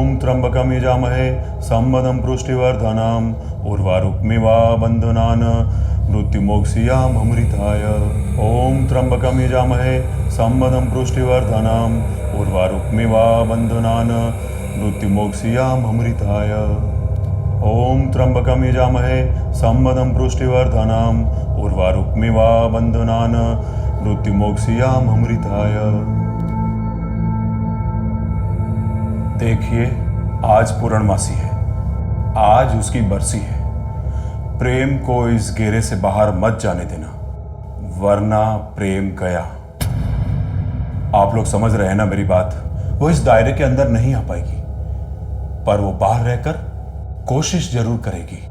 ओम त्र्यंबकम यजामहे संवदं पुष्टिवर्धनम् उर्वारुकमिव बन्धनान् मृत्युमोक्षीयाम अमृताय। ओम त्र्यंबकम यजामहे संवदं पुष्टिवर्धनम् उर्वारुकमिव बन्धनान् मृत्युमोक्षीयाम अमृताय। ओम त्र्यंबकम यजामहे संवदं पुष्टिवर्धनम् उर्वारुकमिव बन्धनान् मृत्युमोक्षीयाम अमृताय। देखिए, आज पूर्णमासी है, आज उसकी बरसी है। प्रेम को इस घेरे से बाहर मत जाने देना, वरना प्रेम गया। आप लोग समझ रहे हैं ना मेरी बात? वो इस दायरे के अंदर नहीं आ पाएगी, पर वो बाहर रहकर कोशिश जरूर करेगी।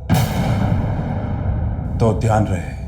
तो ध्यान रहे।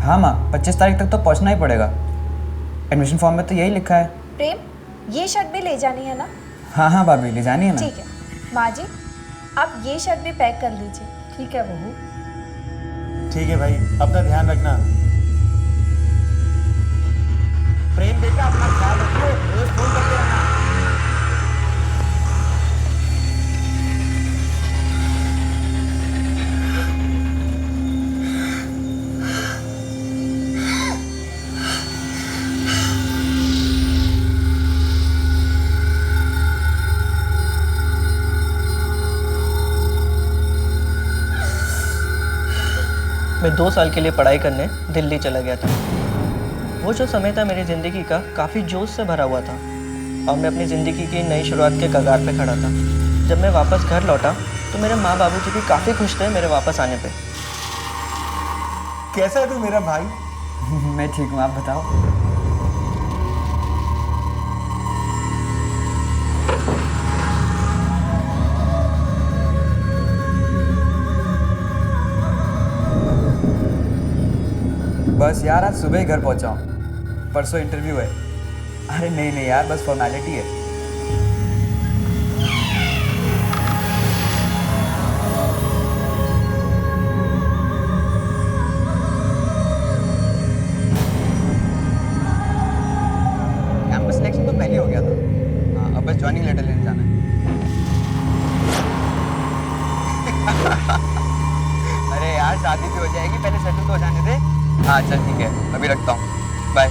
हाँ माँ, 25 तारीख तक तो पहुँचना ही पड़ेगा। एडमिशन फॉर्म में तो यही लिखा है। प्रेम, ये शर्ट भी ले जानी है ना? हाँ हाँ भाभी, ले जानी है ना। ठीक है माँ जी, आप ये शर्ट भी पैक कर लीजिए। ठीक है बहू। ठीक है भाई, अपना ध्यान रखना। प्रेम बेटा, अपना ख्याल रखियो, रोज फोन करते रहना। मैं 2 साल के लिए पढ़ाई करने दिल्ली चला गया था। वो जो समय था मेरी ज़िंदगी का काफ़ी जोश से भरा हुआ था और मैं अपनी ज़िंदगी की नई शुरुआत के कगार पे खड़ा था। जब मैं वापस घर लौटा तो मेरे माँ बाबूजी भी काफ़ी खुश थे मेरे वापस आने पे। कैसा है तू मेरा भाई? मैं ठीक हूँ, आप बताओ। बस यार, आज सुबह ही घर पहुंचा हूँ। परसों इंटरव्यू है। अरे नहीं नहीं यार, बस फॉर्मेलिटी है। कैंपस सिलेक्शन तो पहले हो गया था। हाँ, अब बस ज्वाइनिंग लेटर लेने जाना है। अरे यार, शादी भी हो जाएगी, पहले सेटल तो हो जाने दे। हाँ चल ठीक है, अभी रखता हूँ, बाय।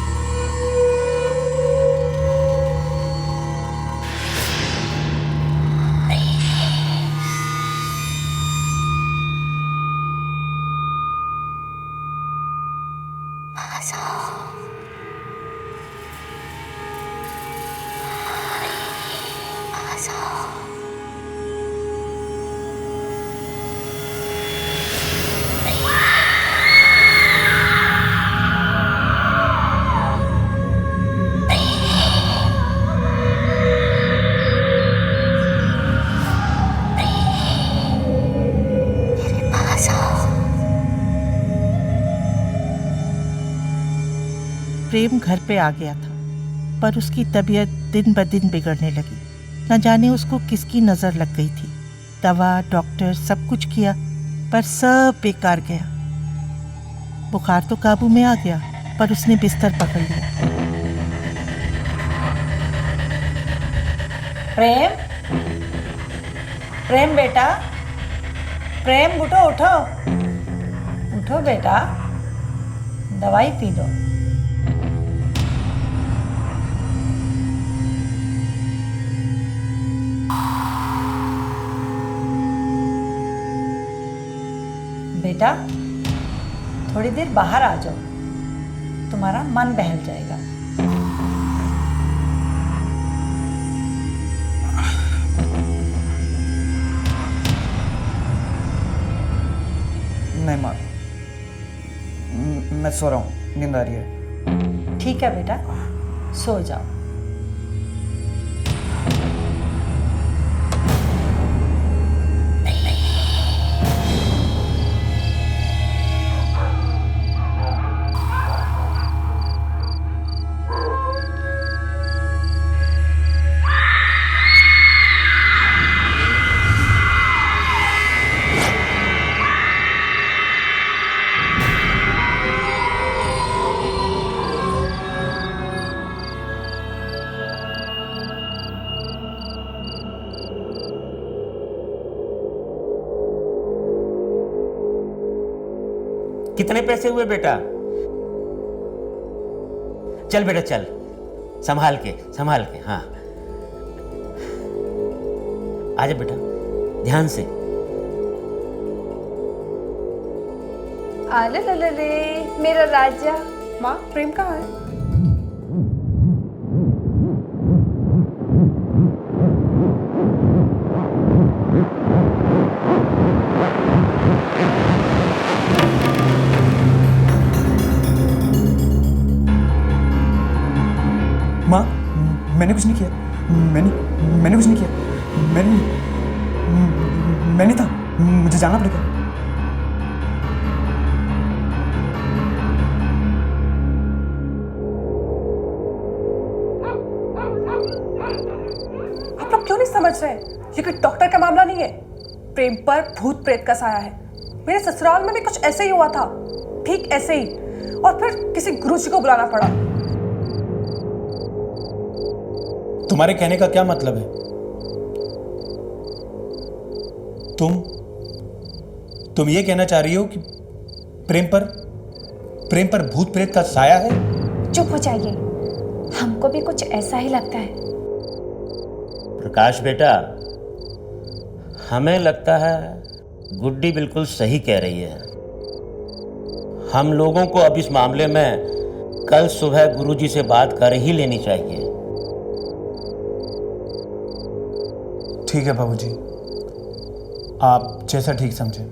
प्रेम घर पे आ गया था, पर उसकी तबीयत दिन ब दिन बिगड़ने लगी। न जाने उसको किसकी नज़र लग गई थी। दवा, डॉक्टर, सब कुछ किया, पर सब बेकार गया। बुखार तो काबू में आ गया, पर उसने बिस्तर पकड़ लिया। प्रेम, प्रेम बेटा, प्रेम उठो उठो उठो बेटा, दवाई पी लो। बेटा थोड़ी देर बाहर आ जाओ, तुम्हारा मन बहल जाएगा। नहीं माँ, मैं सो रहा हूँ, नींद आ रही है। ठीक है बेटा, सो जाओ। कितने पैसे हुए बेटा? चल बेटा चल, संभाल के। हाँ आजा बेटा, ध्यान से। आले लले मेरा राजा। माँ, प्रेम कहाँ है? माँ, मैंने कुछ नहीं किया। मैंने कुछ नहीं किया। मैंने था, मुझे जाना पड़ेगा। आप लोग क्यों नहीं समझ रहे? ये कोई डॉक्टर का मामला नहीं है। प्रेम पर भूत प्रेत का साया है। मेरे ससुराल में भी कुछ ऐसे ही हुआ था, ठीक ऐसे ही, और फिर किसी गुरुजी को बुलाना पड़ा। तुम्हारे कहने का क्या मतलब है? तुम ये कहना चाह रही हो कि प्रेम पर भूत प्रेत का साया है? चुप हो जाइए, हमको भी कुछ ऐसा ही लगता है। प्रकाश बेटा, हमें लगता है गुड्डी बिल्कुल सही कह रही है। हम लोगों को अब इस मामले में कल सुबह गुरुजी से बात कर ही लेनी चाहिए। ठीक है बाबूजी, आप जैसा ठीक समझें।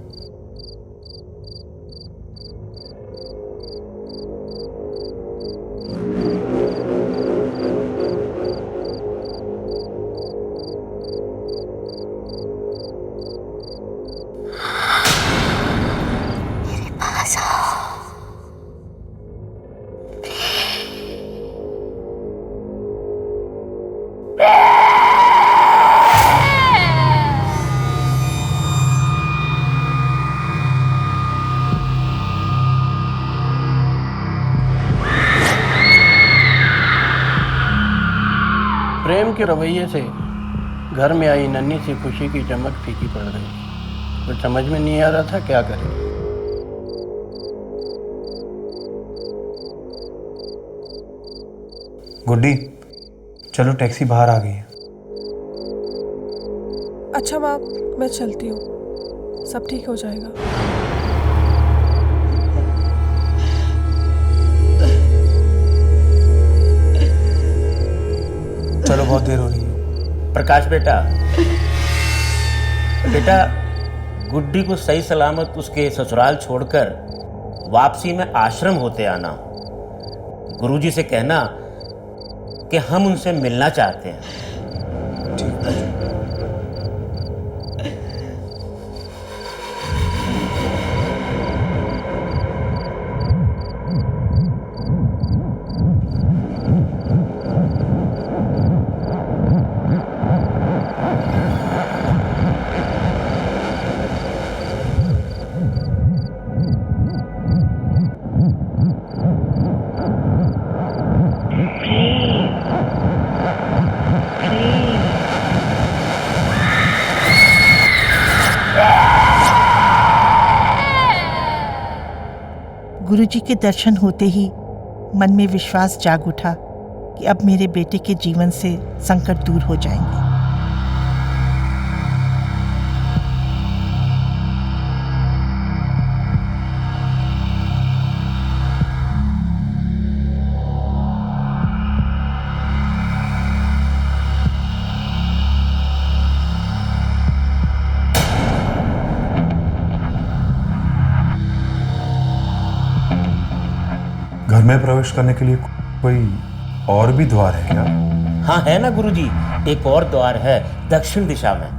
प्रेम के रवैये से घर में आई नन्ही सी खुशी की चमक फीकी पड़ गई। कुछ समझ में नहीं आ रहा था क्या करें। गुड्डी, चलो टैक्सी बाहर आ गई है। अच्छा माँ, मैं चलती हूँ, सब ठीक हो जाएगा। चलो, बहुत देर हो रही है। प्रकाश बेटा, गुड्डी को सही सलामत उसके ससुराल छोड़कर वापसी में आश्रम होते आना। गुरुजी से कहना कि हम उनसे मिलना चाहते हैं। ठीक है। गुरुजी के दर्शन होते ही मन में विश्वास जाग उठा कि अब मेरे बेटे के जीवन से संकट दूर हो जाएंगे। में प्रवेश करने के लिए कोई और भी द्वार है क्या? हाँ है ना गुरुजी, एक और द्वार है दक्षिण दिशा में।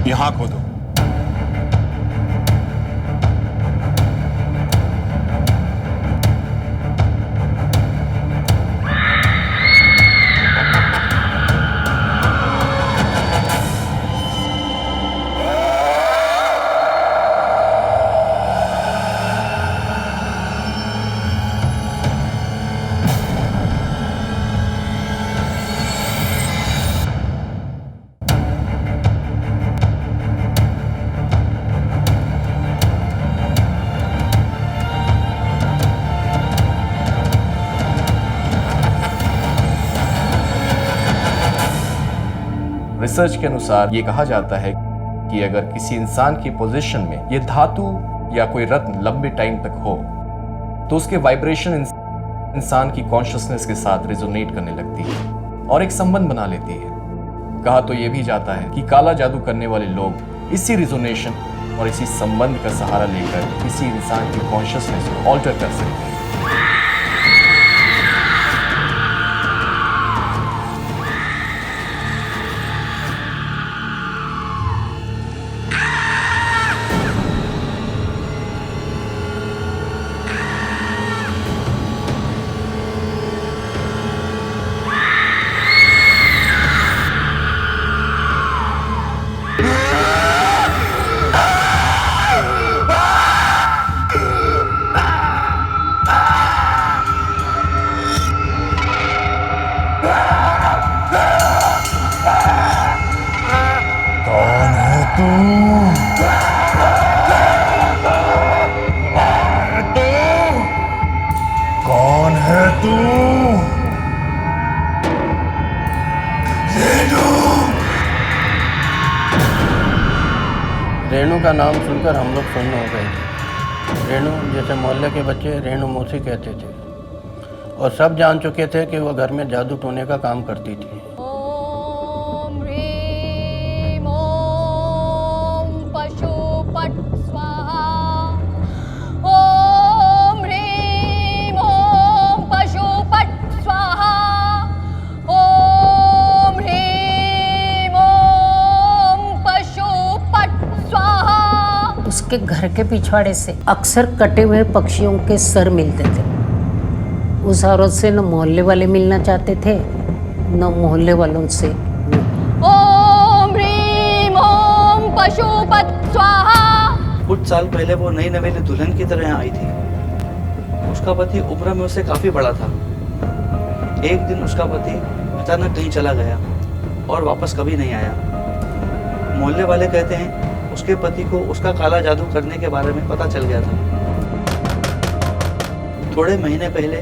यहां खोदो। रिसर्च के अनुसार ये कहा जाता है कि अगर किसी इंसान की पोजीशन में ये धातु या कोई रत्न लंबे टाइम तक हो तो उसके वाइब्रेशन इंसान की कॉन्शियसनेस के साथ रिजोनेट करने लगती है और एक संबंध बना लेती है। कहा तो ये भी जाता है कि काला जादू करने वाले लोग इसी रिजोनेशन और इसी संबंध का सहारा लेकर किसी इंसान की कॉन्शियसनेस को ऑल्टर कर सकते हैं। कौन है तू? रेणु का नाम सुनकर हम लोग सुन्न हो गए थे। रेणु जैसे मोहल्ले के बच्चे रेणु मौसी कहते थे और सब जान चुके थे कि वह घर में जादू टोने का काम करती थी। ओम ह्रीं ओम पशुपट स्वाहा। ओम ह्रीं ओम पशुपट स्वाहा। ओम ह्रीं ओम पशुपट स्वाहा। उसके घर के पिछवाड़े से अक्सर कटे हुए पक्षियों के सर मिलते थे। उस औरत से न मोहल्ले वाले मिलना चाहते थे न मोहल्ले वालों से। ओम ह्रीं ओम पशुपत स्वाहा। कुछ साल पहले वो नई नवेली दुल्हन की तरह आई थी। उसका पति उम्र में उससे काफी बड़ा था। एक दिन उसका पति अचानक कहीं चला गया और वापस कभी नहीं आया। मोहल्ले वाले कहते हैं उसके पति को उसका काला जादू करने के बारे में पता चल गया था। थोड़े महीने पहले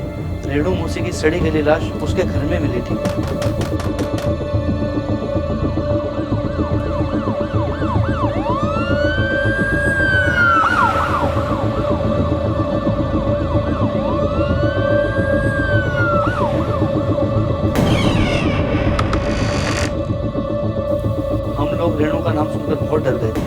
रेणु मौसी की सड़ी गली लाश उसके घर में मिली थी। हम लोग रेणु का नाम सुनकर बहुत डर गए थे।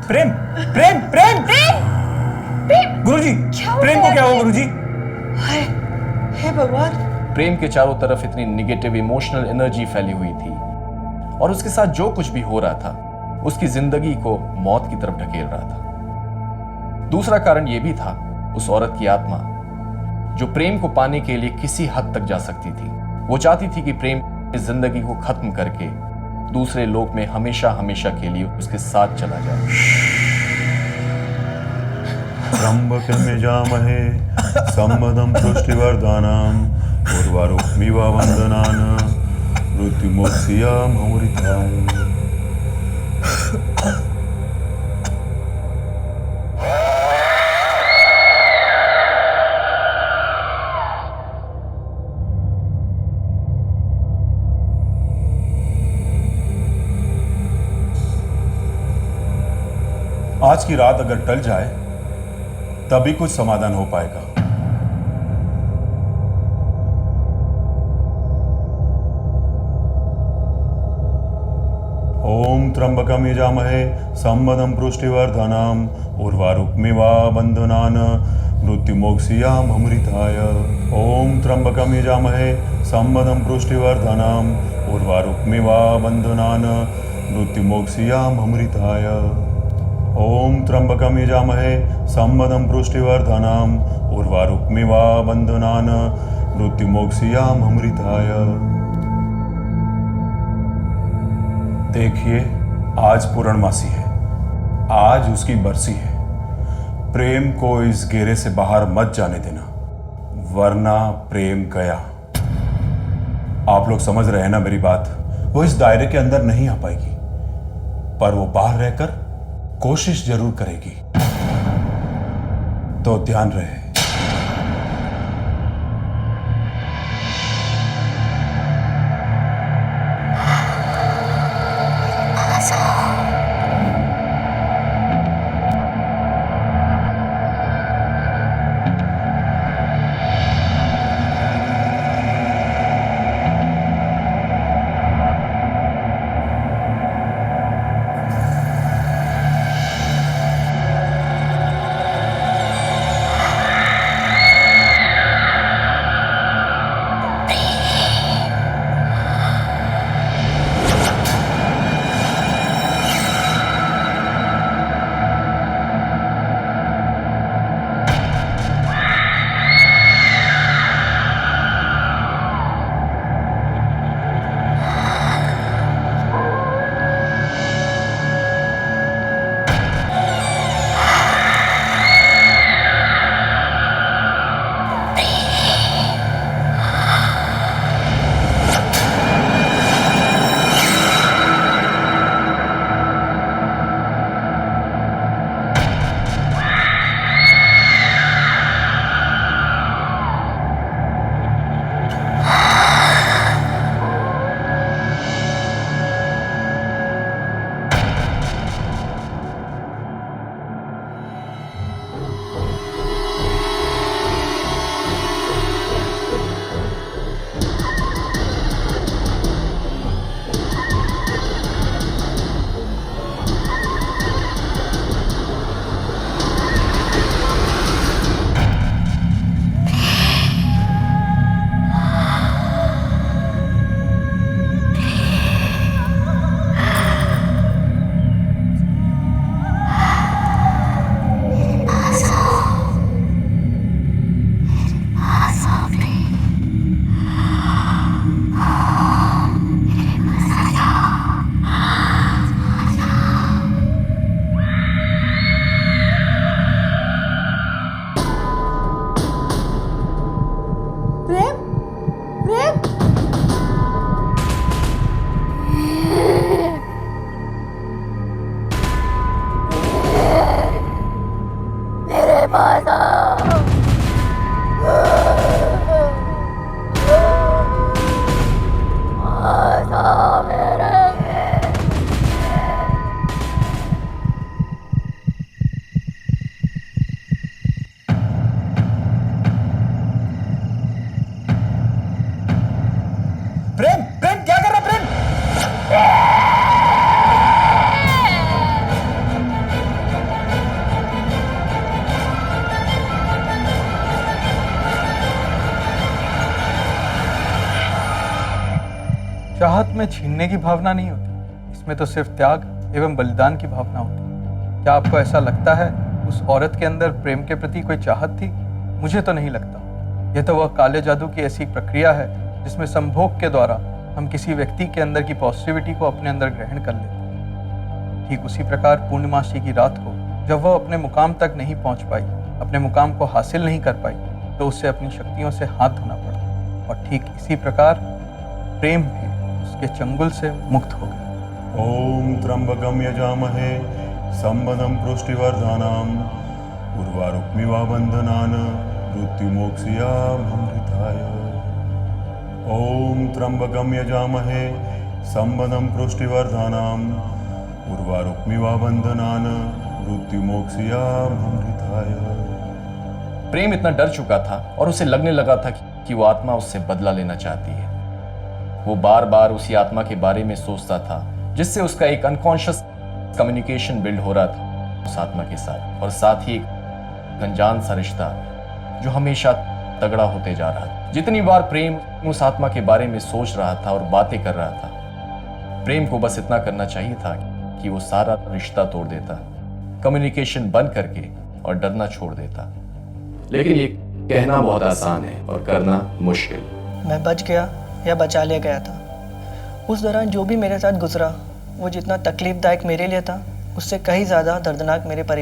प्रेम प्रेम प्रेम गुरुजी, प्रेम को क्या हुआ गुरुजी? हे भगवान। प्रेम के चारों तरफ इतनी निगेटिव इमोशनल एनर्जी फैली हुई थी और उसके साथ जो कुछ भी हो रहा था उसकी जिंदगी को मौत की तरफ ढकेल रहा था। दूसरा कारण यह भी था उस औरत की आत्मा जो प्रेम को पाने के लिए किसी हद तक जा सकती थी। वो चाहती थी कि प्रेम इस जिंदगी को खत्म करके दूसरे लोक में हमेशा हमेशा के लिए उसके साथ चला जाए। त्र्यंबकं यजामहे सम्मदं पुष्टिवर्धनम् उर्वारुकमिव वन्दनान् मृत्युमोक्षीयमामृताय। आज की रात अगर टल जाए तभी कुछ समाधान हो पाएगा। ओम त्र्यंबकं यजामहे सम्मदं पुष्टिवर्धनम् उर्वारुकमिव बन्धनान् मृत्युमोक्षीयमामृताय। ओम त्र्यंबकं यजामहे सम्मदं पुष्टिवर्धनम् उर्वारुकमिव बन्धनान् मृत्युमोक्षीयमामृताय। ओम त्र्यंबकं यजामहे सम्मदं पुष्टिवर्धनम् उर्वारुकमिव बन्धनान् मृत्युमोक्षीयमामृताय। देखिए, आज पूर्णमासी है, आज उसकी बरसी है। प्रेम को इस घेरे से बाहर मत जाने देना, वरना प्रेम गया। आप लोग समझ रहे हैं ना मेरी बात? वो इस दायरे के अंदर नहीं आ पाएगी, पर वो बाहर रहकर कोशिश जरूर करेगी। तो ध्यान रहे। चाहत में छीनने की भावना नहीं होती, इसमें तो सिर्फ त्याग एवं बलिदान की भावना होती। क्या आपको ऐसा लगता है उस औरत के अंदर प्रेम के प्रति कोई चाहत थी? मुझे तो नहीं लगता। यह तो वह काले जादू की ऐसी प्रक्रिया है जिसमें संभोग के द्वारा हम किसी व्यक्ति के अंदर की पॉजिटिविटी को अपने अंदर ग्रहण कर लेते हैं। ठीक उसी प्रकार पूर्णिमासी की रात को जब वह अपने मुकाम तक नहीं पहुंच पाई, अपने मुकाम को हासिल नहीं कर पाई, तो उसे अपनी शक्तियों से हाथ धोना पड़ा। और ठीक इसी प्रकार प्रेम भी उसके चंगुल से मुक्त हो गया। ओम त्र्यंबकम यजामहे संबदम पुष्टिवर्धनम उर्वारुक्मिवा बंधनान मृत्युमोक्षयामृताय। ओम त्र्यंबकम यजामहे संबदम पुष्टिवर्धनम उर्वारुक्मिवा बंधनान मृत्युमोक्षयामृताय। प्रेम इतना डर चुका था और उसे लगने लगा था कि वो आत्मा उससे बदला लेना चाहती है। वो बार बार उसी आत्मा के बारे में सोचता था जिससे उसका एक अनकॉन्शियस कम्युनिकेशन बिल्ड हो रहा था उस आत्मा के साथ, और साथ ही एक अनजान सा रिश्ता जो हमेशा तगड़ा होते जा रहा था। जितनी बार प्रेम उस आत्मा के बारे में सोच रहा था और बातें कर रहा था, प्रेम को बस इतना करना चाहिए था कि वो सारा रिश्ता तोड़ देता, कम्युनिकेशन बंद करके और डरना छोड़ देता। लेकिन ये कहना बहुत आसान है और करना मुश्किल। मैं बच गया या बचा लिया गया था। उस दौरान जो भी मेरे साथ गुजरा वो जितना तकलीफदायक मेरे लिए था उससे कहीं ज़्यादा दर्दनाक मेरे